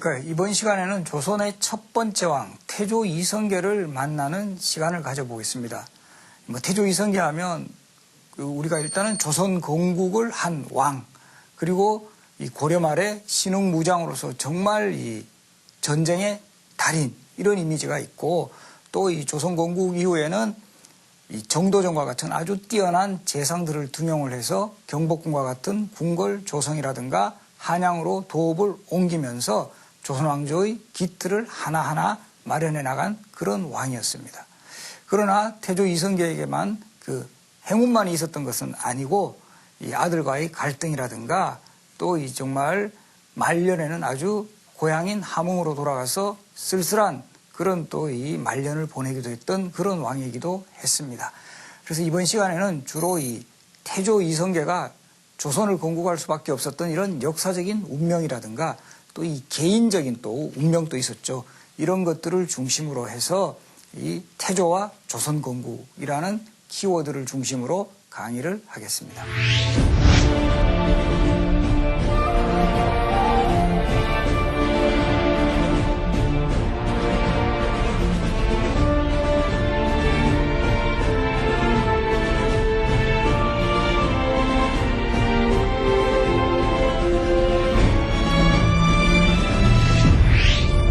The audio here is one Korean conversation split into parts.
안녕하십니까. 이번 시간에는 조선의 첫 번째 왕 태조 이성계를 만나는 시간을 가져보겠습니다. 태조 이성계 하면 우리가 일단은 조선 건국을 한 왕, 그리고 이 고려 말에 신흥무장으로서 정말 이 전쟁의 달인, 이런 이미지가 있고, 또 이 조선 건국 이후에는 이 정도전과 같은 아주 뛰어난 재상들을 등용을 해서 경복궁과 같은 궁궐 조성이라든가 한양으로 도읍을 옮기면서 조선 왕조의 기틀을 하나하나 마련해 나간 그런 왕이었습니다. 그러나 태조 이성계에게만 그 행운만이 있었던 것은 아니고, 이 아들과의 갈등이라든가 또 이 정말 말년에는 아주 고향인 함흥으로 돌아가서 쓸쓸한 그런 또 이 말년을 보내기도 했던 그런 왕이기도 했습니다. 그래서 이번 시간에는 주로 이 태조 이성계가 조선을 건국할 수밖에 없었던 이런 역사적인 운명이라든가 또 이 개인적인 또 운명도 있었죠. 이런 것들을 중심으로 해서 이 태조와 조선 건국이라는 키워드를 중심으로 강의를 하겠습니다.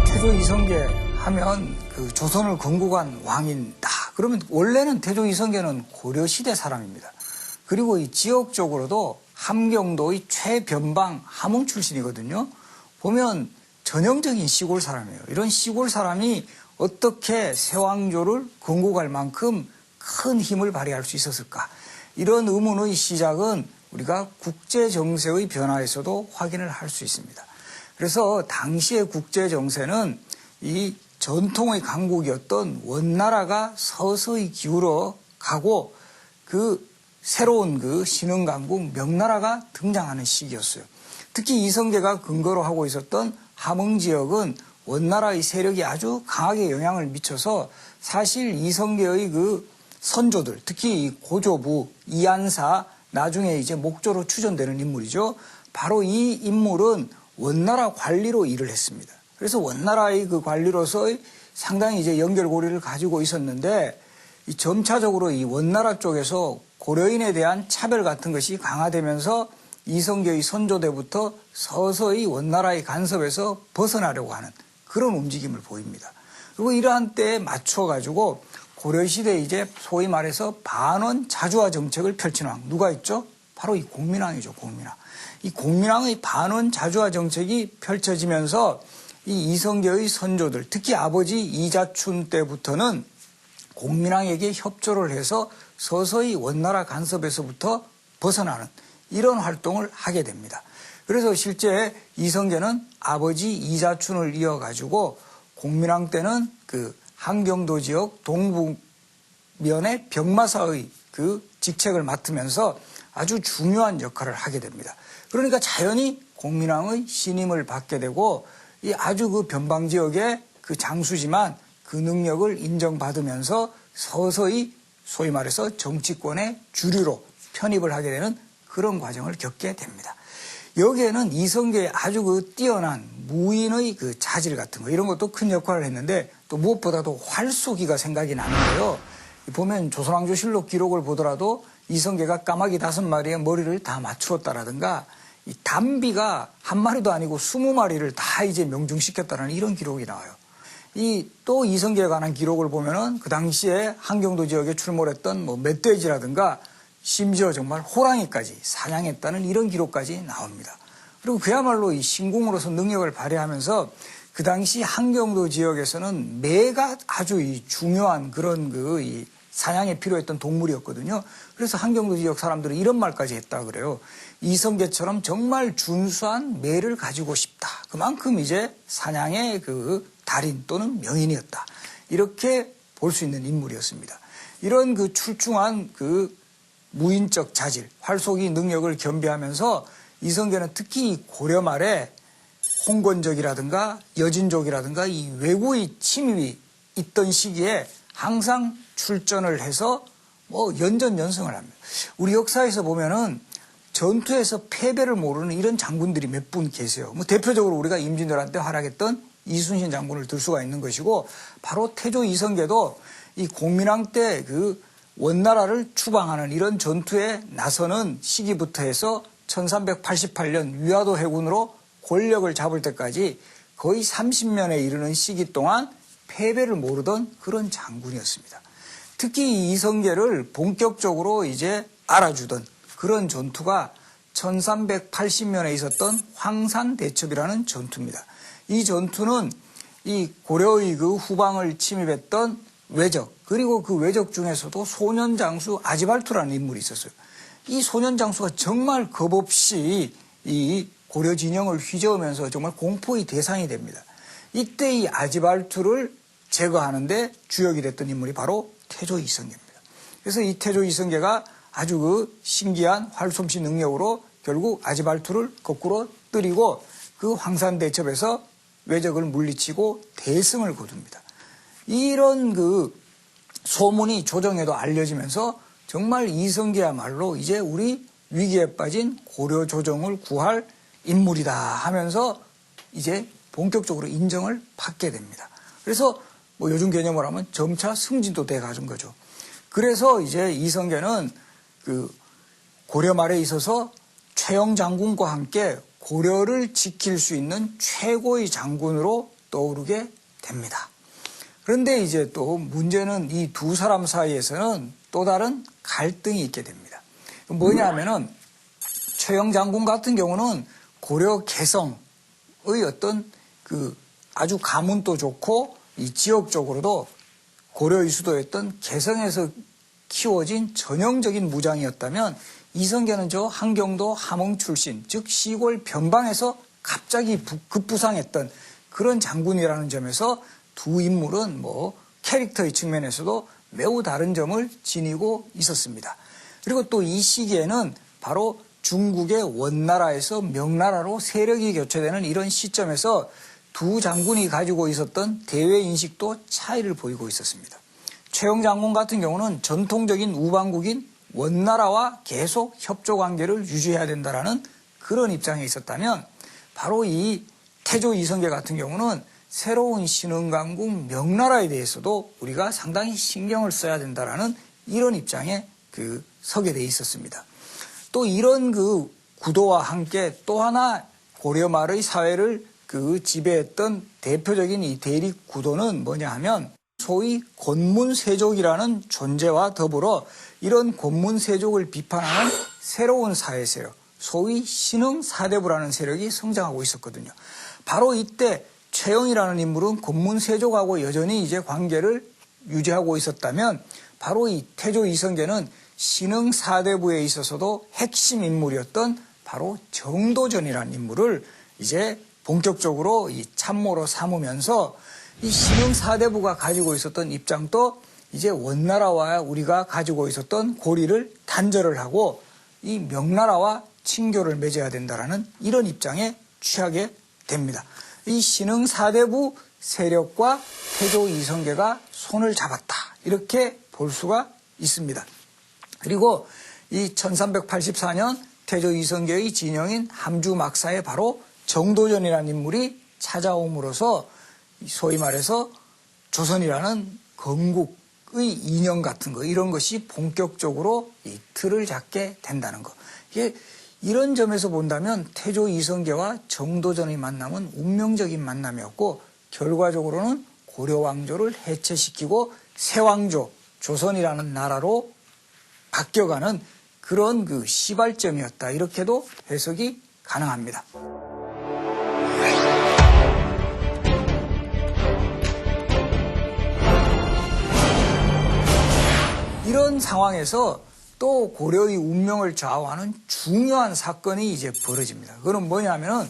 태조 이성계 하면 그 조선을 건국한 왕이다. 그러면 원래는 태조 이성계는 고려시대 사람입니다. 그리고 이 지역적으로도 함경도의 최변방 함흥 출신이거든요. 보면 전형적인 시골 사람이에요. 이런 시골 사람이 어떻게 새왕조를 건국할 만큼 큰 힘을 발휘할 수 있었을까? 이런 의문의 시작은 우리가 국제정세의 변화에서도 확인을 할 수 있습니다. 그래서 당시의 국제정세는 이 전통의 강국이었던 원나라가 서서히 기울어 가고 그 새로운 그 신흥강국 명나라가 등장하는 시기였어요. 특히 이성계가 근거로 하고 있었던 함흥 지역은 원나라의 세력이 아주 강하게 영향을 미쳐서 사실 이성계의 그 선조들, 특히 이 고조부, 이안사, 나중에 이제 목조로 추존되는 인물이죠. 바로 이 인물은 원나라 관리로 일을 했습니다. 그래서 원나라의 그 관리로서 상당히 이제 연결고리를 가지고 있었는데, 이 점차적으로 이 원나라 쪽에서 고려인에 대한 차별 같은 것이 강화되면서 이성계의 선조대부터 서서히 원나라의 간섭에서 벗어나려고 하는 그런 움직임을 보입니다. 그리고 이러한 때에 맞춰가지고 고려시대에 이제 소위 말해서 반원 자주화 정책을 펼친 왕, 누가 있죠? 바로 이 공민왕이죠, 공민왕. 이 공민왕의 반원 자주화 정책이 펼쳐지면서 이 이성계의 선조들, 특히 아버지 이자춘 때부터는 공민왕에게 협조를 해서 서서히 원나라 간섭에서부터 벗어나는 이런 활동을 하게 됩니다. 그래서 실제 이성계는 아버지 이자춘을 이어가지고 공민왕 때는 그 함경도 지역 동북면의 병마사의 그 직책을 맡으면서 아주 중요한 역할을 하게 됩니다. 그러니까 자연히 공민왕의 신임을 받게 되고, 이 아주 그 변방 지역의 그 장수지만 그 능력을 인정받으면서 서서히 소위 말해서 정치권의 주류로 편입을 하게 되는 그런 과정을 겪게 됩니다. 여기에는 이성계의 아주 그 뛰어난 무인의 그 자질 같은 거, 이런 것도 큰 역할을 했는데, 또 무엇보다도 활쏘기가 생각이 나는데요. 보면 조선왕조실록 기록을 보더라도 이성계가 까마귀 5마리의 머리를 다 맞추었다라든가, 이 담비가 한 마리도 아니고 20마리를 다 이제 명중시켰다는 이런 기록이 나와요. 또 이성계에 관한 기록을 보면은 그 당시에 함경도 지역에 출몰했던 뭐 멧돼지라든가 심지어 정말 호랑이까지 사냥했다는 이런 기록까지 나옵니다. 그리고 그야말로 이 신궁으로서 능력을 발휘하면서 그 당시 함경도 지역에서는 매가 아주 이 중요한 그런 이 사냥에 필요했던 동물이었거든요. 그래서 함경도 지역 사람들은 이런 말까지 했다 그래요. 이성계처럼 정말 준수한 매를 가지고 싶다. 그만큼 이제 사냥의 그 달인 또는 명인이었다. 이렇게 볼 수 있는 인물이었습니다. 이런 그 출중한 그 무인적 자질, 활쏘기 능력을 겸비하면서 이성계는 특히 고려 말에 홍건적이라든가 여진족이라든가 이 외구의 침입이 있던 시기에 항상 출전을 해서 뭐 연전연승을 합니다. 우리 역사에서 보면은 전투에서 패배를 모르는 이런 장군들이 몇 분 계세요. 뭐 대표적으로 우리가 임진왜란 때 활약했던 이순신 장군을 들 수가 있는 것이고, 바로 태조 이성계도 이 공민왕 때 그 원나라를 추방하는 이런 전투에 나서는 시기부터 해서 1388년 위화도 해군으로 권력을 잡을 때까지 거의 30년에 이르는 시기 동안 패배를 모르던 그런 장군이었습니다. 특히 이 이성계를 본격적으로 이제 알아주던 그런 전투가 1380년에 있었던 황산대첩이라는 전투입니다. 이 전투는 이 고려의 그 후방을 침입했던 외적, 그리고 그 외적 중에서도 소년장수 아지발투라는 인물이 있었어요. 이 소년장수가 정말 겁없이 이 고려 진영을 휘저으면서 정말 공포의 대상이 됩니다. 이때 이 아지발투를 제거하는데 주역이 됐던 인물이 바로 태조 이성계입니다. 그래서 이 태조 이성계가 아주 그 신기한 활솜씨 능력으로 결국 아지발투를 거꾸로 때리고 그 황산대첩에서 외적을 물리치고 대승을 거둡니다. 이런 그 소문이 조정에도 알려지면서 정말 이성계야말로 이제 우리 위기에 빠진 고려 조정을 구할 인물이다 하면서 이제 본격적으로 인정을 받게 됩니다. 그래서 뭐 요즘 개념으로 하면 점차 승진도 돼 가는 거죠. 그래서 이제 이성계는 그 고려 말에 있어서 최영 장군과 함께 고려를 지킬 수 있는 최고의 장군으로 떠오르게 됩니다. 그런데 이제 또 문제는 이 두 사람 사이에서는 또 다른 갈등이 있게 됩니다. 뭐냐 하면은 최영 장군 같은 경우는 고려 개성의 어떤 그 아주 가문도 좋고 이 지역적으로도 고려의 수도였던 개성에서 키워진 전형적인 무장이었다면, 이성계는 저 한경도 함흥 출신, 즉 시골 변방에서 갑자기 급부상했던 그런 장군이라는 점에서 두 인물은 뭐 캐릭터의 측면에서도 매우 다른 점을 지니고 있었습니다. 그리고 또 이 시기에는 바로 중국의 원나라에서 명나라로 세력이 교체되는 이런 시점에서 두 장군이 가지고 있었던 대외 인식도 차이를 보이고 있었습니다. 최영 장군 같은 경우는 전통적인 우방국인 원나라와 계속 협조 관계를 유지해야 된다라는 그런 입장에 있었다면, 바로 이 태조 이성계 같은 경우는 새로운 신흥강국 명나라에 대해서도 우리가 상당히 신경을 써야 된다라는 이런 입장에 서게 돼 있었습니다. 또 이런 그 구도와 함께 또 하나 고려 말의 사회를 지배했던 대표적인 이 대립 구도는 뭐냐 하면, 소위 권문세족이라는 존재와 더불어 이런 권문세족을 비판하는 새로운 사회 세력, 소위 신흥사대부라는 세력이 성장하고 있었거든요. 바로 이때 최영이라는 인물은 권문세족하고 여전히 이제 관계를 유지하고 있었다면, 바로 이 태조 이성계는 신흥사대부에 있어서도 핵심 인물이었던 바로 정도전이라는 인물을 이제 본격적으로 이 참모로 삼으면서 이 신흥사대부가 가지고 있었던 입장도 이제 원나라와 우리가 가지고 있었던 고리를 단절을 하고 이 명나라와 친교를 맺어야 된다라는 이런 입장에 취하게 됩니다. 이 신흥사대부 세력과 태조 이성계가 손을 잡았다, 이렇게 볼 수가 있습니다. 그리고 이 1384년 태조 이성계의 진영인 함주 막사에 바로 정도전이라는 인물이 찾아옴으로써 소위 말해서 조선이라는 건국의 이념 같은 거, 이런 것이 본격적으로 이 틀을 잡게 된다는 거. 이게 이런 점에서 본다면 태조 이성계와 정도전의 만남은 운명적인 만남이었고, 결과적으로는 고려 왕조를 해체시키고 새 왕조 조선이라는 나라로 바뀌어가는 그런 시발점이었다, 이렇게도 해석이 가능합니다. 이런 상황에서 또 고려의 운명을 좌우하는 중요한 사건이 이제 벌어집니다. 그건 뭐냐면은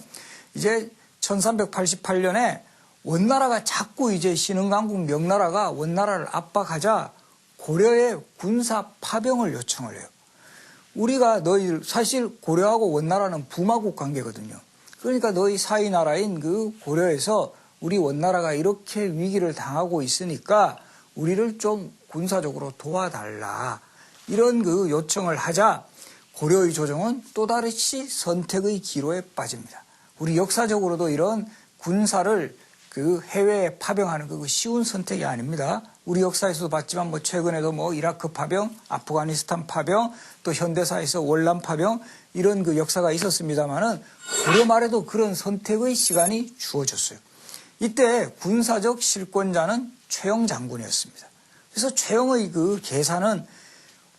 이제 1388년에 원나라가 자꾸 이제 신흥강국 명나라가 원나라를 압박하자 고려에 군사 파병을 요청을 해요. 우리가 사실 고려하고 원나라는 부마국 관계거든요. 그러니까 너희 사이 나라인 그 고려에서 우리 원나라가 이렇게 위기를 당하고 있으니까 우리를 좀 군사적으로 도와달라, 이런 요청을 하자 고려의 조정은 또다시 선택의 기로에 빠집니다. 우리 역사적으로도 이런 군사를 그 해외에 파병하는 그 쉬운 선택이 아닙니다. 우리 역사에서도 봤지만 최근에도 이라크 파병, 아프가니스탄 파병, 또 현대사에서 월남 파병 이런 그 역사가 있었습니다만은 고려 말에도 그런 선택의 시간이 주어졌어요. 이때 군사적 실권자는 최영 장군이었습니다. 그래서 최영의 그 계산은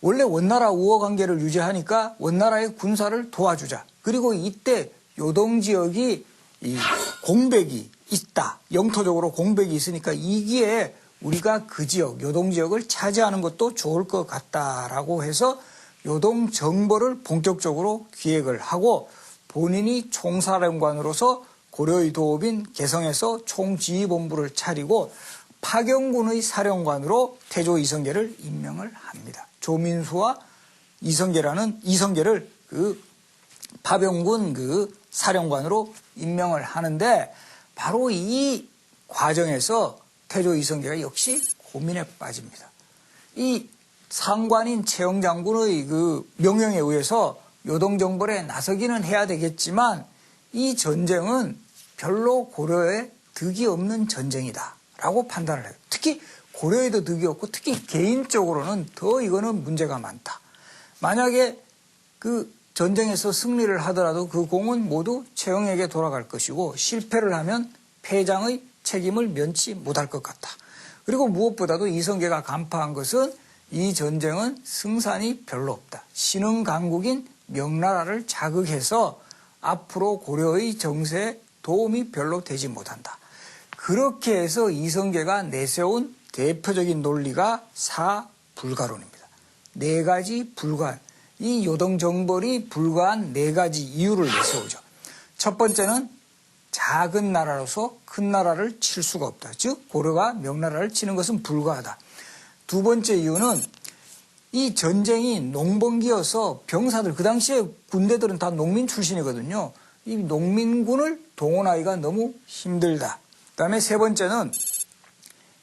원래 원나라 우호 관계를 유지하니까 원나라의 군사를 도와주자. 그리고 이때 요동 지역이 이 공백이 있다. 영토적으로 공백이 있으니까 이기에 우리가 그 지역, 요동 지역을 차지하는 것도 좋을 것 같다라고 해서 요동 정벌을 본격적으로 기획을 하고 본인이 총사령관으로서 고려의 도읍인 개성에서 총지휘본부를 차리고 파경군의 사령관으로 태조 이성계를 임명을 합니다. 조민수와 이성계를 그 파병군 그 사령관으로 임명을 하는데 바로 이 과정에서 태조 이성계가 역시 고민에 빠집니다. 이 상관인 최영 장군의 그 명령에 의해서 요동정벌에 나서기는 해야 되겠지만 이 전쟁은 별로 고려에 득이 없는 전쟁이다라고 판단을 해요. 특히 고려에도 득이 없고 특히 개인적으로는 더 이거는 문제가 많다. 만약에 그 전쟁에서 승리를 하더라도 그 공은 모두 최영에게 돌아갈 것이고 실패를 하면 패장의 책임을 면치 못할 것 같다. 그리고 무엇보다도 이성계가 간파한 것은 이 전쟁은 승산이 별로 없다. 신흥 강국인 명나라를 자극해서 앞으로 고려의 정세에 도움이 별로 되지 못한다. 그렇게 해서 이성계가 내세운 대표적인 논리가 사불가론입니다. 네 가지 불가, 이 요동정벌이 불가한 네 가지 이유를 내세우죠. 첫 번째는 작은 나라로서 큰 나라를 칠 수가 없다. 즉 고려가 명나라를 치는 것은 불가하다. 두 번째 이유는 이 전쟁이 농번기여서 병사들, 그 당시에 군대들은 다 농민 출신이거든요. 이 농민군을 동원하기가 너무 힘들다. 그다음에 세 번째는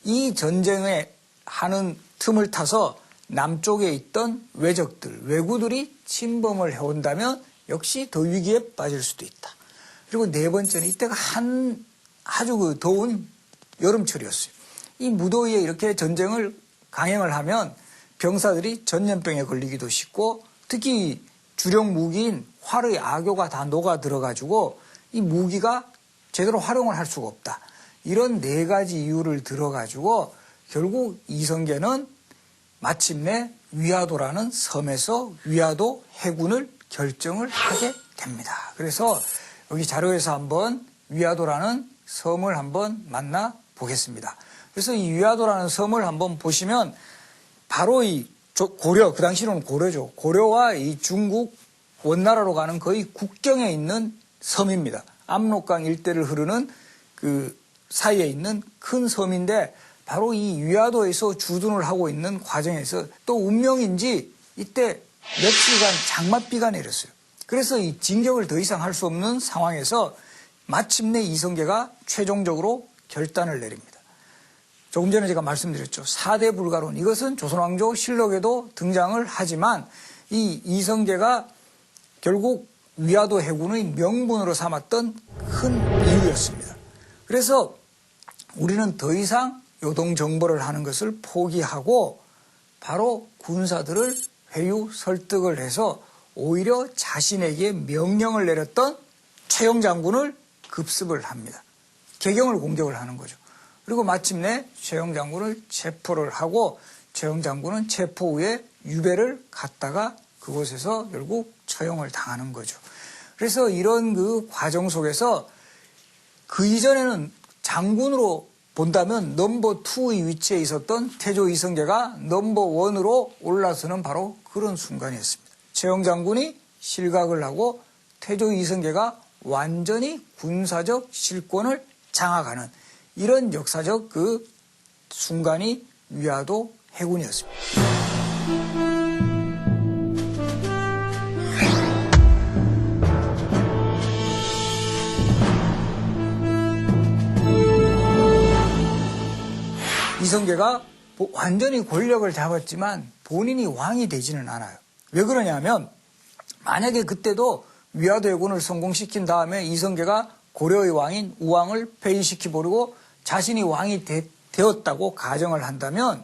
이 전쟁에 하는 틈을 타서 남쪽에 있던 외적들, 왜구들이 침범을 해온다면 역시 더 위기에 빠질 수도 있다. 그리고 네 번째는 이때가 아주 그 더운 여름철이었어요. 이 무더위에 이렇게 전쟁을 강행을 하면 병사들이 전염병에 걸리기도 쉽고 특히 주력 무기인 활의 악효가 다 녹아 들어가지고 이 무기가 제대로 활용을 할 수가 없다. 이런 네 가지 이유를 들어가지고 결국 이성계는 마침내 위화도라는 섬에서 위화도 해군을 결정을 하게 됩니다. 그래서 여기 자료에서 한번 위화도라는 섬을 한번 만나 보겠습니다. 그래서 이 위화도라는 섬을 한번 보시면 바로 이 고려, 그 당시로는 고려죠. 고려와 이 중국 원나라로 가는 거의 국경에 있는 섬입니다. 압록강 일대를 흐르는 그 사이에 있는 큰 섬인데 바로 이 위화도에서 주둔을 하고 있는 과정에서 또 운명인지 이때 며칠간 장맛비가 내렸어요. 그래서 이 진격을 더 이상 할 수 없는 상황에서 마침내 이성계가 최종적으로 결단을 내립니다. 조금 전에 제가 말씀드렸죠. 4대 불가론. 이것은 조선왕조 실록에도 등장을 하지만 이 이성계가 결국 위화도 해군의 명분으로 삼았던 큰 이유였습니다. 그래서 우리는 더 이상 요동 정벌을 하는 것을 포기하고 바로 군사들을 회유 설득을 해서 오히려 자신에게 명령을 내렸던 최영 장군을 급습을 합니다. 개경을 공격을 하는 거죠. 그리고 마침내 최영 장군을 체포를 하고 최영 장군은 체포 후에 유배를 갔다가 그곳에서 결국 처형을 당하는 거죠. 그래서 이런 그 과정 속에서 그 이전에는 장군으로 본다면 넘버 2의 위치에 있었던 태조 이성계가 넘버 1으로 올라서는 바로 그런 순간이었습니다. 최영 장군이 실각을 하고 태조 이성계가 완전히 군사적 실권을 장악하는 이런 역사적 그 순간이 위화도 해군이었습니다. 이성계가 완전히 권력을 잡았지만 본인이 왕이 되지는 않아요. 왜 그러냐면 만약에 그때도 위화대군을 성공시킨 다음에 이성계가 고려의 왕인 우왕을 폐위시켜버리고 자신이 왕이 되었다고 가정을 한다면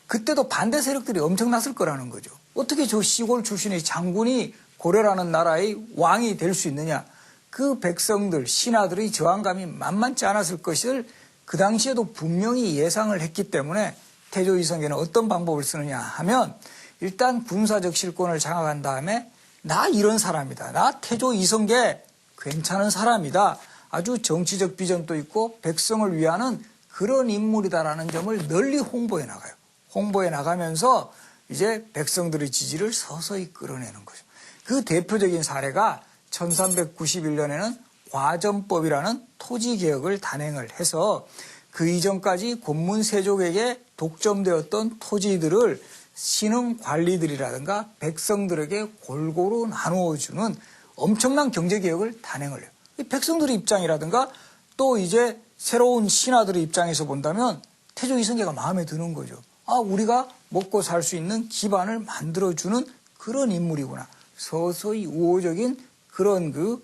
그때도 반대 세력들이 엄청났을 거라는 거죠. 어떻게 저 시골 출신의 장군이 고려라는 나라의 왕이 될 수 있느냐. 그 백성들, 신하들의 저항감이 만만치 않았을 것을 그 당시에도 분명히 예상을 했기 때문에 태조 이성계는 어떤 방법을 쓰느냐 하면 일단 군사적 실권을 장악한 다음에 나 이런 사람이다. 나 태조 이성계 괜찮은 사람이다. 아주 정치적 비전도 있고 백성을 위하는 그런 인물이다라는 점을 널리 홍보해 나가요. 홍보해 나가면서 이제 백성들의 지지를 서서히 끌어내는 거죠. 그 대표적인 사례가 1391년에는 과점법이라는 토지개혁을 단행을 해서 그 이전까지 권문세족에게 독점되었던 토지들을 신흥 관리들이라든가 백성들에게 골고루 나누어주는 엄청난 경제개혁을 단행을 해요. 백성들의 입장이라든가 또 이제 새로운 신하들의 입장에서 본다면 태조 이성계가 마음에 드는 거죠. 아, 우리가 먹고 살 수 있는 기반을 만들어주는 그런 인물이구나. 서서히 우호적인 그런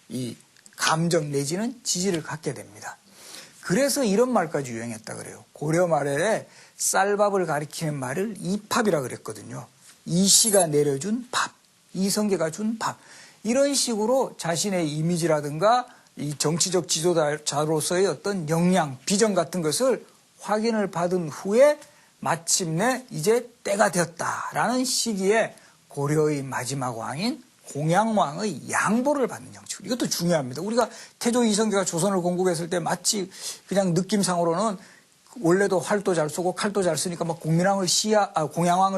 이 감정 내지는 지지를 갖게 됩니다. 그래서 이런 말까지 유행했다 그래요. 고려 말에 쌀밥을 가리키는 말을 이팝이라 그랬거든요. 이씨가 내려준 밥, 이성계가 준 밥. 이런 식으로 자신의 이미지라든가 이 정치적 지도자로서의 어떤 역량, 비전 같은 것을 확인을 받은 후에 마침내 이제 때가 되었다라는 시기에 고려의 마지막 왕인 공양왕의 양보를 받는 형식. 이것도 중요합니다. 우리가 태조 이성계가 조선을 건국했을 때 마치 그냥 느낌상으로는 원래도 활도 잘 쏘고 칼도 잘 쓰니까 막 공양왕을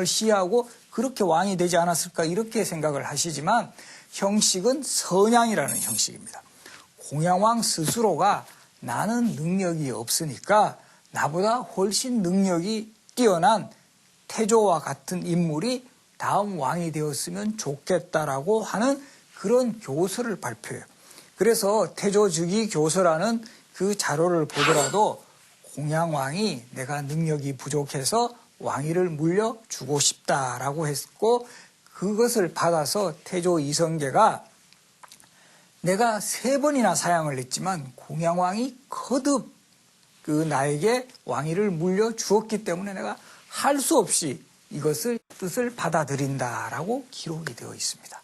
시해하고 그렇게 왕이 되지 않았을까 이렇게 생각을 하시지만 형식은 선양이라는 형식입니다. 공양왕 스스로가 나는 능력이 없으니까 나보다 훨씬 능력이 뛰어난 태조와 같은 인물이 다음 왕이 되었으면 좋겠다라고 하는 그런 교서를 발표해요. 그래서 태조즉위 교서라는 그 자료를 보더라도 공양왕이 내가 능력이 부족해서 왕위를 물려주고 싶다라고 했고 그것을 받아서 태조 이성계가 내가 3번이나 사양을 했지만 공양왕이 거듭 나에게 왕위를 물려주었기 때문에 내가 할 수 없이 이것을 뜻을 받아들인다라고 기록이 되어 있습니다.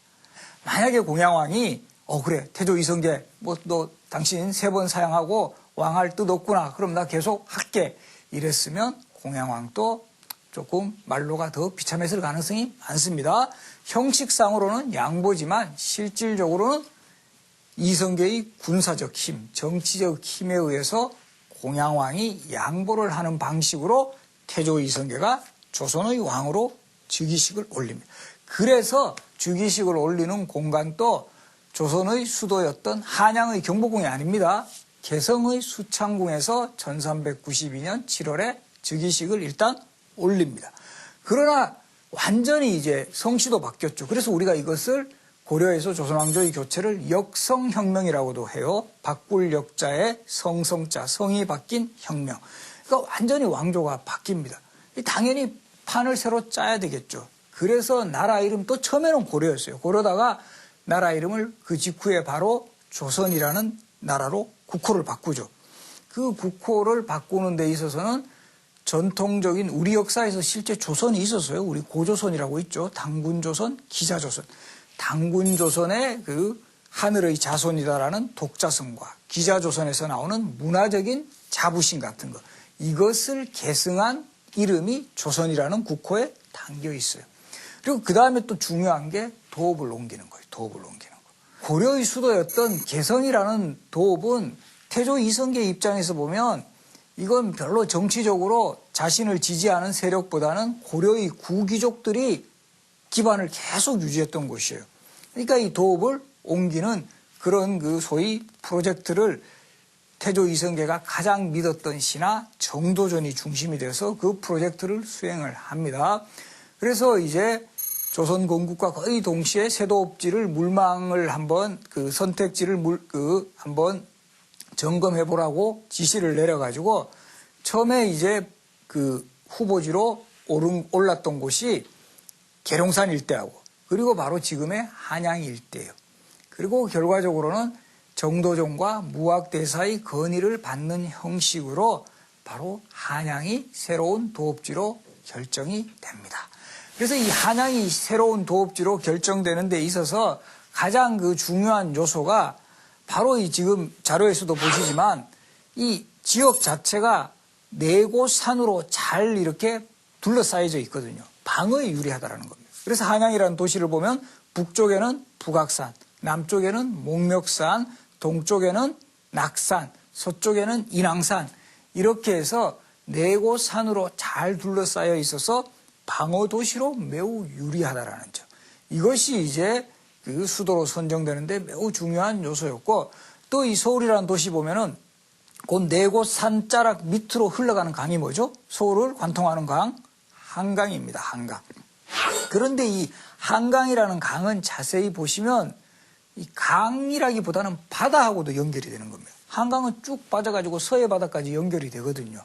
만약에 공양왕이 그래 태조 이성계 너 당신 3번 사양하고 왕할 뜻 없구나. 그럼 나 계속 할게. 이랬으면 공양왕도 조금 말로가 더 비참했을 가능성이 많습니다. 형식상으로는 양보지만 실질적으로는 이성계의 군사적 힘, 정치적 힘에 의해서 공양왕이 양보를 하는 방식으로 태조 이성계가 조선의 왕으로 즉위식을 올립니다. 그래서 즉위식을 올리는 공간도 조선의 수도였던 한양의 경복궁이 아닙니다. 개성의 수창궁에서 1392년 7월에 즉위식을 일단 올립니다. 그러나 완전히 이제 성씨도 바뀌었죠. 그래서 우리가 이것을 고려에서 조선왕조의 교체를 역성혁명이라고도 해요. 바꿀 역자에 성성자, 성이 바뀐 혁명. 그러니까 완전히 왕조가 바뀝니다. 당연히 판을 새로 짜야 되겠죠. 그래서 나라 이름도 처음에는 고려였어요. 고려다가 나라 이름을 그 직후에 바로 조선이라는 나라로 국호를 바꾸죠. 그 국호를 바꾸는 데 있어서는 전통적인 우리 역사에서 실제 조선이 있었어요. 우리 고조선이라고 있죠. 당군조선, 기자조선. 당군조선의 그 하늘의 자손이다라는 독자성과 기자조선에서 나오는 문화적인 자부심 같은 것. 이것을 계승한 이름이 조선이라는 국호에 담겨 있어요. 그리고 그 다음에 또 중요한 게 도읍을 옮기는 거예요. 도읍을 옮기는 거. 고려의 수도였던 개성이라는 도읍은 태조 이성계 입장에서 보면 이건 별로 정치적으로 자신을 지지하는 세력보다는 고려의 구귀족들이 기반을 계속 유지했던 곳이에요. 그러니까 이 도읍을 옮기는 그런 소위 프로젝트를 태조 이성계가 가장 믿었던 신하 정도전이 중심이 돼서 그 프로젝트를 수행을 합니다. 그래서 이제 조선 건국과 거의 동시에 세도읍지를 물망을 한번 선택지를 한번 점검해 보라고 지시를 내려가지고 처음에 이제 후보지로 올랐던 곳이 계룡산 일대하고 그리고 바로 지금의 한양 일대예요. 그리고 결과적으로는 정도전과 무학대사의 건의를 받는 형식으로 바로 한양이 새로운 도읍지로 결정이 됩니다. 그래서 이 한양이 새로운 도읍지로 결정되는 데 있어서 가장 그 중요한 요소가 바로 이 지금 자료에서도 보시지만 이 지역 자체가 네 곳 산으로 잘 이렇게 둘러싸여져 있거든요. 방어에 유리하다는 겁니다. 그래서 한양이라는 도시를 보면 북쪽에는 북악산, 남쪽에는 목멱산, 동쪽에는 낙산, 서쪽에는 인왕산 이렇게 해서 네 곳 산으로 잘 둘러싸여 있어서 방어 도시로 매우 유리하다라는 점. 이것이 이제 그 수도로 선정되는데 매우 중요한 요소였고 또 이 서울이라는 도시 보면은 그 네 곳 산자락 밑으로 흘러가는 강이 뭐죠? 서울을 관통하는 강, 한강입니다. 한강. 그런데 이 한강이라는 강은 자세히 보시면 이 강이라기보다는 바다하고도 연결이 되는 겁니다. 한강은 쭉 빠져가지고 서해 바다까지 연결이 되거든요.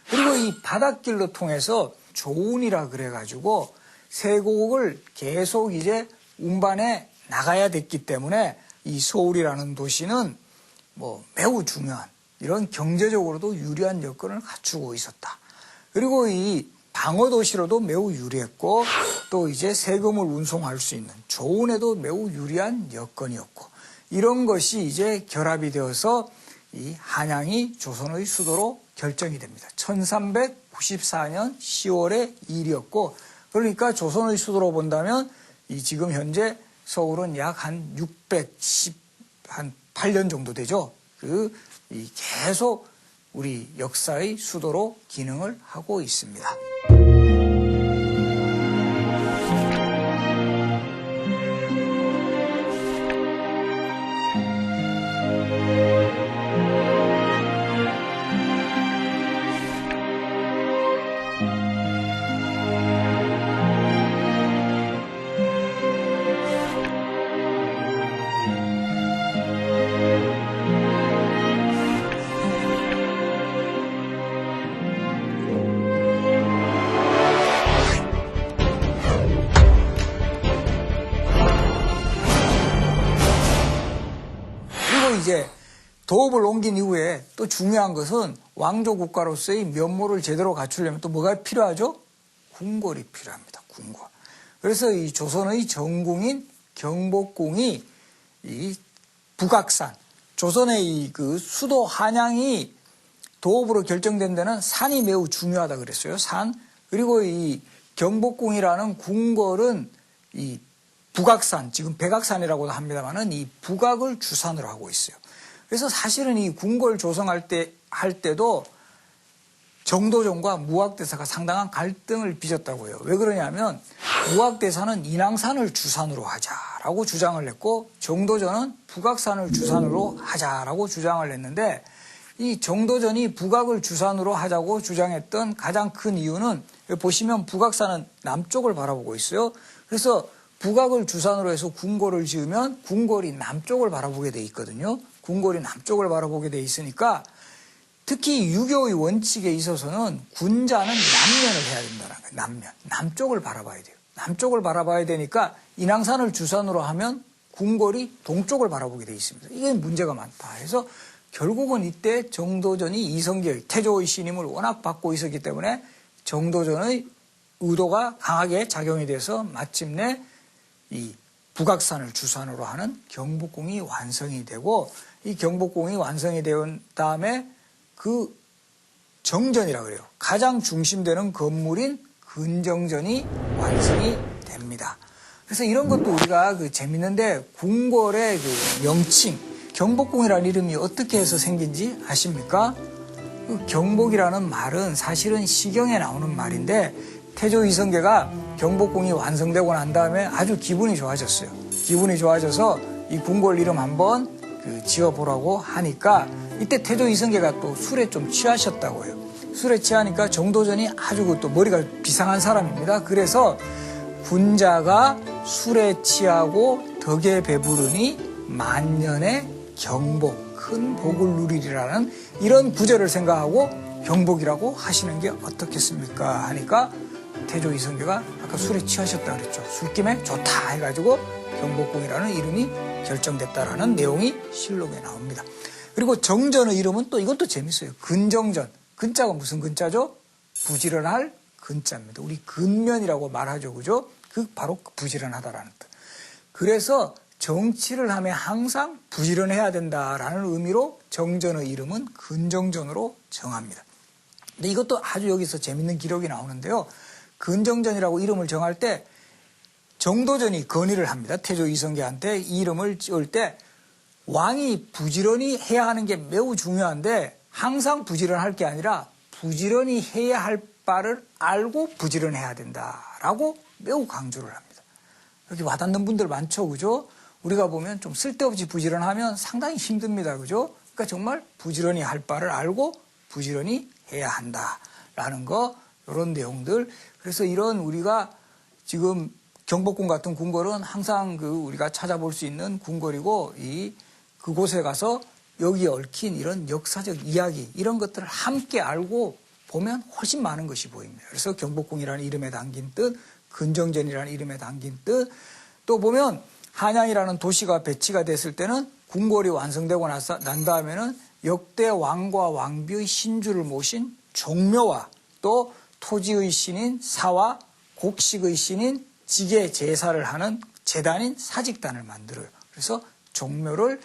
그리고 이 바닷길로 통해서 조운이라 그래가지고 세곡을 계속 이제 운반해 나가야 됐기 때문에 이 서울이라는 도시는 뭐 매우 중요한 이런 경제적으로도 유리한 여건을 갖추고 있었다. 그리고 이 방어 도시로도 매우 유리했고 또 이제 세금을 운송할 수 있는 조운에도 매우 유리한 여건이었고 이런 것이 이제 결합이 되어서 이 한양이 조선의 수도로 결정이 됩니다. 1394년 10월의 일이었고 그러니까 조선의 수도로 본다면 이 지금 현재 서울은 약 한 618년 정도 되죠. 이 계속 우리 역사의 수도로 기능을 하고 있습니다. 이제 도읍을 옮긴 이후에 또 중요한 것은 왕조 국가로서의 면모를 제대로 갖추려면 또 뭐가 필요하죠? 궁궐이 필요합니다. 궁궐. 그래서 이 조선의 전궁인 경복궁이 이 북악산, 조선의 이 그 수도 한양이 도읍으로 결정된 데는 산이 매우 중요하다 그랬어요. 산. 그리고 이 경복궁이라는 궁궐은 이 북악산, 지금 백악산이라고도 합니다만은 이 북악을 주산으로 하고 있어요. 그래서 사실은 이 궁궐 조성할 때도 정도전과 무학대사가 상당한 갈등을 빚었다고 해요. 왜 그러냐면 무학대사는 인왕산을 주산으로 하자라고 주장을 했고 정도전은 북악산을 주산으로 하자라고 주장을 했는데 이 정도전이 북악을 주산으로 하자고 주장했던 가장 큰 이유는 보시면 북악산은 남쪽을 바라보고 있어요. 그래서 북악을 주산으로 해서 궁궐을 지으면 궁궐이 남쪽을 바라보게 돼 있거든요. 궁궐이 남쪽을 바라보게 돼 있으니까 특히 유교의 원칙에 있어서는 군자는 남면을 해야 된다는 거예요. 남면. 남쪽을 바라봐야 돼요. 남쪽을 바라봐야 되니까 인왕산을 주산으로 하면 궁궐이 동쪽을 바라보게 돼 있습니다. 이게 문제가 많다. 그래서 결국은 이때 정도전이 이성계의 태조의 신임을 워낙 받고 있었기 때문에 정도전의 의도가 강하게 작용이 돼서 마침내 이 북악산을 주산으로 하는 경복궁이 완성이 되고 이 경복궁이 완성이 된 다음에 그 정전이라고 그래요. 가장 중심되는 건물인 근정전이 완성이 됩니다. 그래서 이런 것도 우리가 재밌는데 궁궐의 명칭, 경복궁이라는 이름이 어떻게 해서 생긴지 아십니까? 경복이라는 말은 사실은 시경에 나오는 말인데 태조 이성계가 경복궁이 완성되고 난 다음에 아주 기분이 좋아졌어요. 기분이 좋아져서 이 궁궐 이름 한번 지어보라고 하니까 이때 태조 이성계가 또 술에 좀 취하셨다고 해요. 술에 취하니까 정도전이 아주 또 머리가 비상한 사람입니다. 그래서 군자가 술에 취하고 덕에 배부르니 만년의 경복, 큰 복을 누리리라는 이런 구절을 생각하고 경복이라고 하시는 게 어떻겠습니까? 하니까 태조 이성계가 아까 술에 취하셨다 그랬죠. 술김에 좋다 해가지고 경복궁이라는 이름이 결정됐다라는 내용이 실록에 나옵니다. 그리고 정전의 이름은 또 이것도 재밌어요. 근정전. 근자가 무슨 근자죠? 부지런할 근자입니다. 우리 근면이라고 말하죠. 그죠? 그 바로 부지런하다라는 뜻. 그래서 정치를 하면 항상 부지런해야 된다라는 의미로 정전의 이름은 근정전으로 정합니다. 근데 이것도 아주 여기서 재밌는 기록이 나오는데요. 근정전이라고 이름을 정할 때 정도전이 건의를 합니다. 태조 이성계한테 이 이름을 지을 때 왕이 부지런히 해야 하는 게 매우 중요한데 항상 부지런할 게 아니라 부지런히 해야 할 바를 알고 부지런해야 된다라고 매우 강조를 합니다. 이렇게 와닿는 분들 많죠. 그죠? 우리가 보면 좀 쓸데없이 부지런하면 상당히 힘듭니다. 그죠? 그러니까 정말 부지런히 할 바를 알고 부지런히 해야 한다라는 거, 이런 내용들. 그래서 이런 우리가 지금 경복궁 같은 궁궐은 항상 우리가 찾아볼 수 있는 궁궐이고, 그곳에 가서 여기에 얽힌 이런 역사적 이야기, 이런 것들을 함께 알고 보면 훨씬 많은 것이 보입니다. 그래서 경복궁이라는 이름에 담긴 뜻, 근정전이라는 이름에 담긴 뜻, 또 보면 한양이라는 도시가 배치가 됐을 때는 궁궐이 완성되고 난 다음에는 역대 왕과 왕비의 신주를 모신 종묘와 또 토지의 신인 사와 곡식의 신인 직의 제사를 하는 제단인 사직단을 만들어요. 그래서 종묘를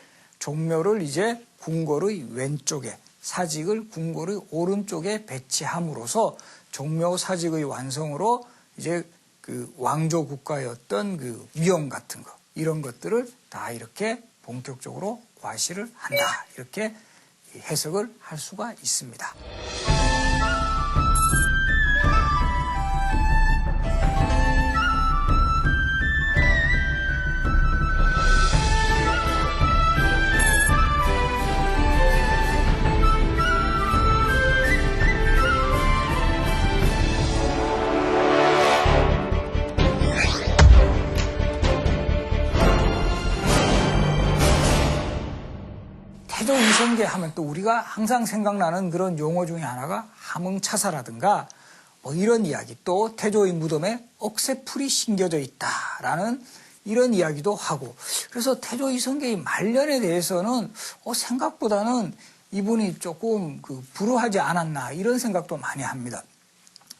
이제 궁궐의 왼쪽에, 사직을 궁궐의 오른쪽에 배치함으로써 종묘 사직의 완성으로 이제 그 왕조 국가의 어떤 위험 같은 거, 이런 것들을 다 이렇게 본격적으로 과시를 한다. 이렇게 해석을 할 수가 있습니다. 태조 이성계 하면 또 우리가 항상 생각나는 그런 용어 중에 하나가 함흥차사라든가 뭐 이런 이야기, 또 태조의 무덤에 억새풀이 심겨져 있다라는 이런 이야기도 하고, 그래서 태조 이성계의 말년에 대해서는 생각보다는 이분이 조금 불우하지 않았나, 이런 생각도 많이 합니다.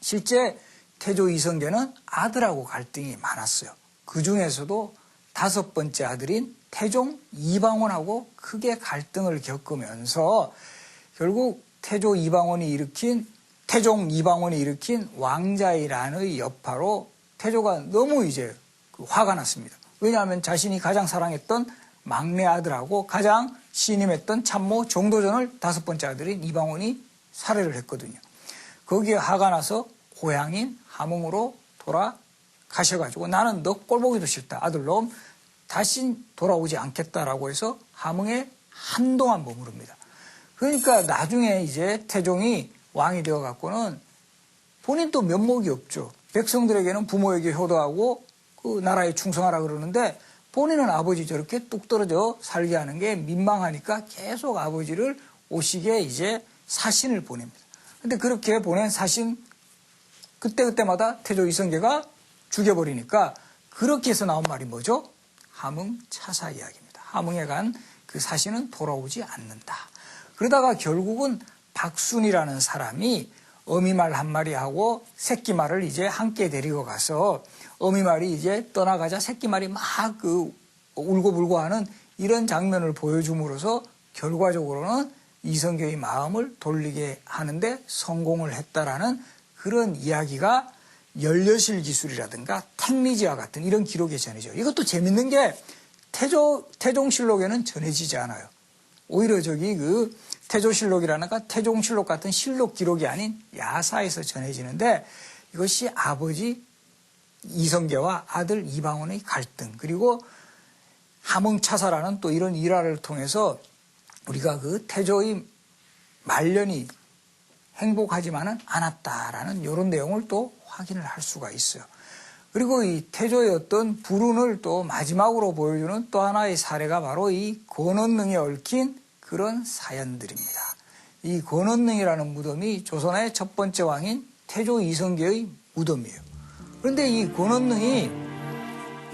실제 태조 이성계는 아들하고 갈등이 많았어요. 그 중에서도 5번째 아들인 태종 이방원하고 크게 갈등을 겪으면서 결국 태종 이방원이 일으킨 왕자의 난의 여파로 태조가 너무 이제 화가 났습니다. 왜냐하면 자신이 가장 사랑했던 막내 아들하고 가장 신임했던 참모 정도전을 5번째 아들인 이방원이 살해를 했거든요. 거기에 화가 나서 고향인 함흥으로 돌아가셔가지고 나는 너 꼴보기도 싫다, 아들놈 다시 돌아오지 않겠다라고 해서 함흥에 한동안 머무릅니다. 그러니까 나중에 이제 태종이 왕이 되어갖고는 본인도 면목이 없죠. 백성들에게는 부모에게 효도하고 그 나라에 충성하라 그러는데 본인은 아버지 저렇게 뚝 떨어져 살게 하는 게 민망하니까 계속 아버지를 오시게 이제 사신을 보냅니다. 근데 그렇게 보낸 사신 그때마다 태조 이성계가 죽여버리니까 그렇게 해서 나온 말이 뭐죠? 함흥차사 이야기입니다. 함흥에 간 그 사신은 돌아오지 않는다. 그러다가 결국은 박순이라는 사람이 어미말 한 마리하고 새끼말을 이제 함께 데리고 가서 어미말이 이제 떠나가자 새끼말이 막 울고불고 하는 이런 장면을 보여줌으로써 결과적으로는 이성계의 마음을 돌리게 하는데 성공을 했다라는 그런 이야기가 열려실 기술이라든가 택미지와 같은 이런 기록에 전해져요. 이것도 재밌는 게 태종실록에는 전해지지 않아요. 오히려 태조실록이라든가 태종실록 같은 실록 기록이 아닌 야사에서 전해지는데 이것이 아버지 이성계와 아들 이방원의 갈등, 그리고 함흥차사라는 또 이런 일화를 통해서 우리가 태조의 말년이 행복하지만은 않았다라는 이런 내용을 또 확인을 할 수가 있어요. 그리고 이 태조의 어떤 불운을 또 마지막으로 보여주는 또 하나의 사례가 바로 이 권원능에 얽힌 그런 사연들입니다. 이 권원능이라는 무덤이 조선의 첫 번째 왕인 태조 이성계의 무덤이에요. 그런데 이 권원능이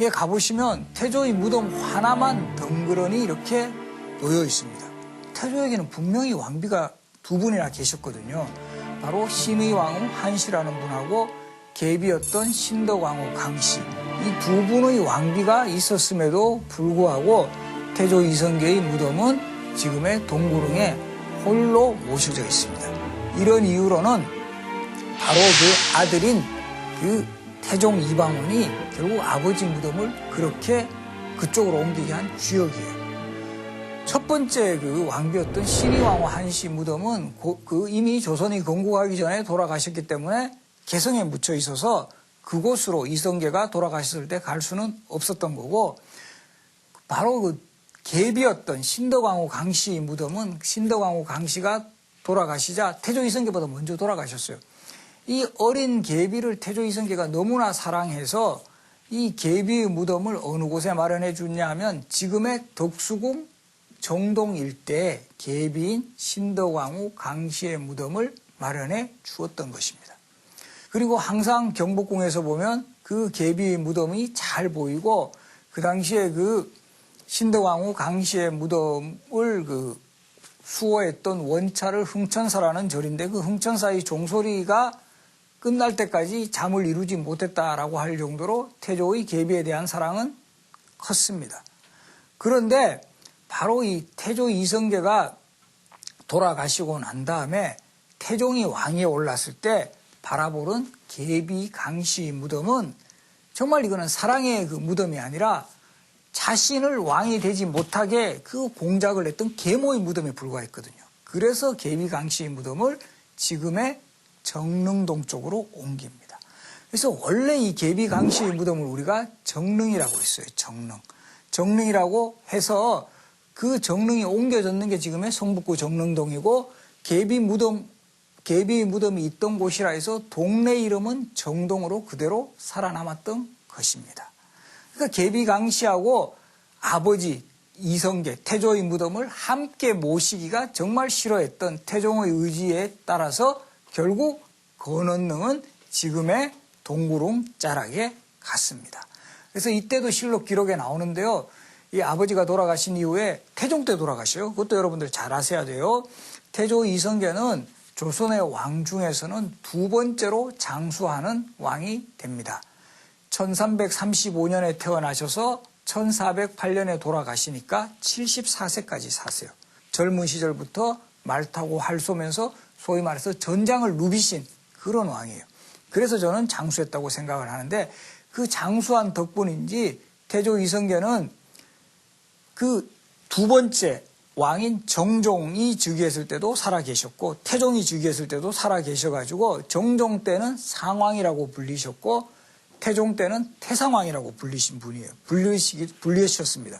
에 가보시면 태조의 무덤 하나만 덩그러니 이렇게 놓여 있습니다. 태조에게는 분명히 왕비가 두 분이나 계셨거든요. 바로 신의왕후 한씨라는 분하고 계비였던 신덕왕후 강씨. 이 두 분의 왕비가 있었음에도 불구하고 태조 이성계의 무덤은 지금의 동구릉에 홀로 모셔져 있습니다. 이런 이유로는 바로 그 아들인 그 태종 이방원이 결국 아버지 무덤을 그렇게 그쪽으로 옮기게 한 주역이에요. 첫 번째 그 왕비였던 신의왕후 한씨 무덤은 이미 조선이 건국하기 전에 돌아가셨기 때문에 개성에 묻혀 있어서 그곳으로 이성계가 돌아가셨을 때 갈 수는 없었던 거고, 바로 그 계비였던 신덕왕후 강씨 무덤은 신덕왕후 강씨가 돌아가시자 태조 이성계보다 먼저 돌아가셨어요. 이 어린 계비를 태조 이성계가 너무나 사랑해서 이 계비의 무덤을 어느 곳에 마련해 줬냐 하면 지금의 덕수궁 정동 일대에 계비인 신덕왕후 강씨의 무덤을 마련해 주었던 것입니다. 그리고 항상 경복궁에서 보면 그 계비의 무덤이 잘 보이고, 그 당시에 그 신덕왕후 강씨의 무덤을 그 수호했던 원차를 흥천사라는 절인데, 그 흥천사의 종소리가 끝날 때까지 잠을 이루지 못했다라고 할 정도로 태조의 계비에 대한 사랑은 컸습니다. 그런데 바로 이 태조 이성계가 돌아가시고 난 다음에 태종이 왕위에 올랐을 때 바라보는 계비 강씨 무덤은 정말 이거는 사랑의 그 무덤이 아니라 자신을 왕이 되지 못하게 그 공작을 했던 계모의 무덤에 불과했거든요. 그래서 계비 강씨 무덤을 지금의 정릉동 쪽으로 옮깁니다. 그래서 원래 이 계비 강씨 무덤을 우리가 정릉이라고 했어요. 정릉이라고 해서 그 정릉이 옮겨졌는 게 지금의 성북구 정릉동이고, 계비 무덤이 있던 곳이라 해서 동네 이름은 정동으로 그대로 살아남았던 것입니다. 그러니까 계비 강씨하고 아버지 이성계, 태조의 무덤을 함께 모시기가 정말 싫어했던 태종의 의지에 따라서 결국 권원능은 지금의 동구릉 자락에 갔습니다. 그래서 이때도 실록 기록에 나오는데요. 이 아버지가 돌아가신 이후에 태종 때 돌아가셔요. 그것도 여러분들 잘 아셔야 돼요. 태조 이성계는 조선의 왕 중에서는 두 번째로 장수하는 왕이 됩니다. 1335년에 태어나셔서 1408년에 돌아가시니까 74세까지 사세요. 젊은 시절부터 말 타고 활 쏘면서 소위 말해서 전장을 누비신 그런 왕이에요. 그래서 저는 장수했다고 생각을 하는데, 그 장수한 덕분인지 태조 이성계는 그 두 번째 왕인 정종이 즉위했을 때도 살아계셨고, 태종이 즉위했을 때도 살아계셔가지고 정종 때는 상왕이라고 불리셨고 태종 때는 태상왕이라고 불리신 분이에요. 불리셨습니다.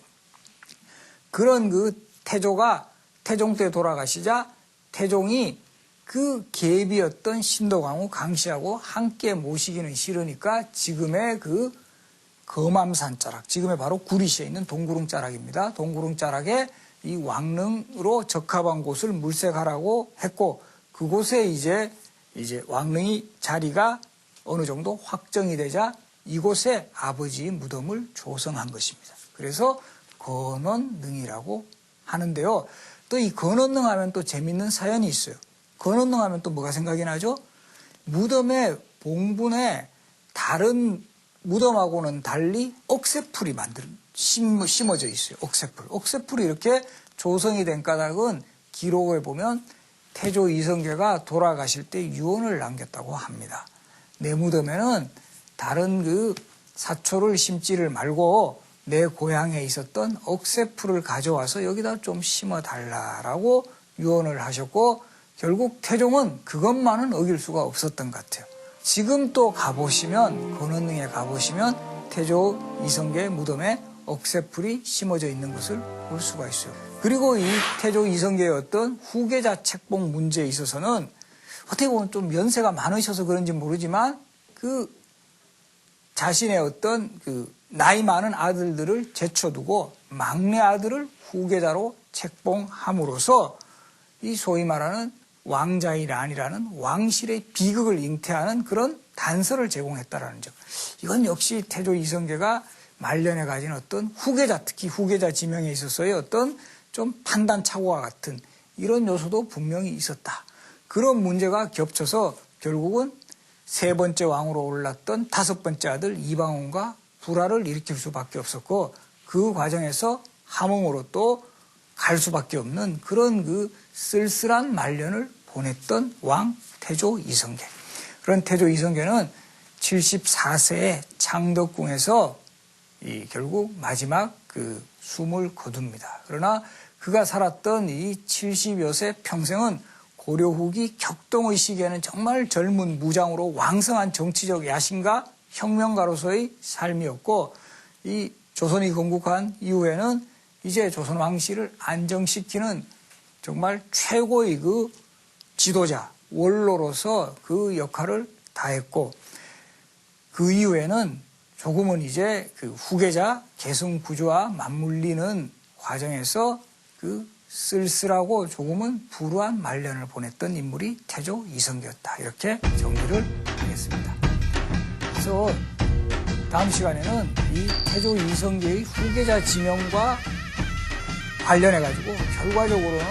그런 그 태조가 태종 때 돌아가시자 태종이 그 계비였던 신덕왕후 강씨하고 함께 모시기는 싫으니까 지금의 그 거맘산 자락, 지금의 바로 구리시에 있는 동구릉 자락입니다. 동구릉 자락에 이 왕릉으로 적합한 곳을 물색하라고 했고, 그곳에 이제 왕릉이 자리가 어느 정도 확정이 되자 이곳에 아버지의 무덤을 조성한 것입니다. 그래서 권원능이라고 하는데요. 또 이 권원능 하면 또 재밌는 사연이 있어요. 권원능 하면 또 뭐가 생각이 나죠? 무덤의 봉분에 다른 무덤하고는 달리 억새풀이 심어져 있어요. 억새풀이 이렇게 조성이 된 까닭은 기록에 보면 태조 이성계가 돌아가실 때 유언을 남겼다고 합니다. 내 무덤에는 다른 그 사초를 심지를 말고 내 고향에 있었던 억새풀을 가져와서 여기다 좀 심어달라라고 유언을 하셨고, 결국 태종은 그것만은 어길 수가 없었던 것 같아요. 지금 또 가보시면, 권원능에 가보시면 태조 이성계 무덤에 억새풀이 심어져 있는 것을 볼 수가 있어요. 그리고 이 태조 이성계의 어떤 후계자 책봉 문제에 있어서는 어떻게 보면 좀 연세가 많으셔서 그런지 모르지만 그 자신의 어떤 그 나이 많은 아들들을 제쳐두고 막내 아들을 후계자로 책봉함으로써 이 소위 말하는 왕자의 란이라는 왕실의 비극을 잉태하는 그런 단서를 제공했다라는 점. 이건 역시 태조 이성계가 말년에 가진 어떤 후계자, 특히 후계자 지명에 있어서의 어떤 좀 판단 착오와 같은 이런 요소도 분명히 있었다. 그런 문제가 겹쳐서 결국은 세 번째 왕으로 올랐던 다섯 번째 아들 이방원과 불화를 일으킬 수밖에 없었고 그 과정에서 함흥으로 또 갈 수밖에 없는 그런 그 쓸쓸한 말년을 보냈던 왕 태조 이성계. 그런 태조 이성계는 74세에 창덕궁에서 결국 마지막 그 숨을 거둡니다. 그러나 그가 살았던 이 70여 세 평생은 고려 후기 격동의 시기에는 정말 젊은 무장으로 왕성한 정치적 야심과 혁명가로서의 삶이었고 이 조선이 건국한 이후에는 이제 조선 왕실을 안정시키는 정말 최고의 그 지도자, 원로로서 그 역할을 다했고 그 이후에는 조금은 이제 그 후계자 계승 구조와 맞물리는 과정에서 그 쓸쓸하고 조금은 불우한 말년을 보냈던 인물이 태조 이성계였다. 이렇게 정리를 하겠습니다. 그래서 다음 시간에는 이 태조 이성계의 후계자 지명과 관련해가지고 결과적으로는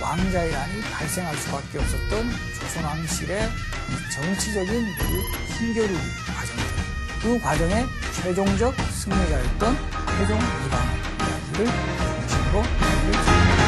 왕자의란이 발생할 수밖에 없었던 조선왕실의 정치적인 그 힘겨루기 과정들, 그 과정의 최종적 승리자였던 태종 이방원 이야기를 중심으로 알려드립니다.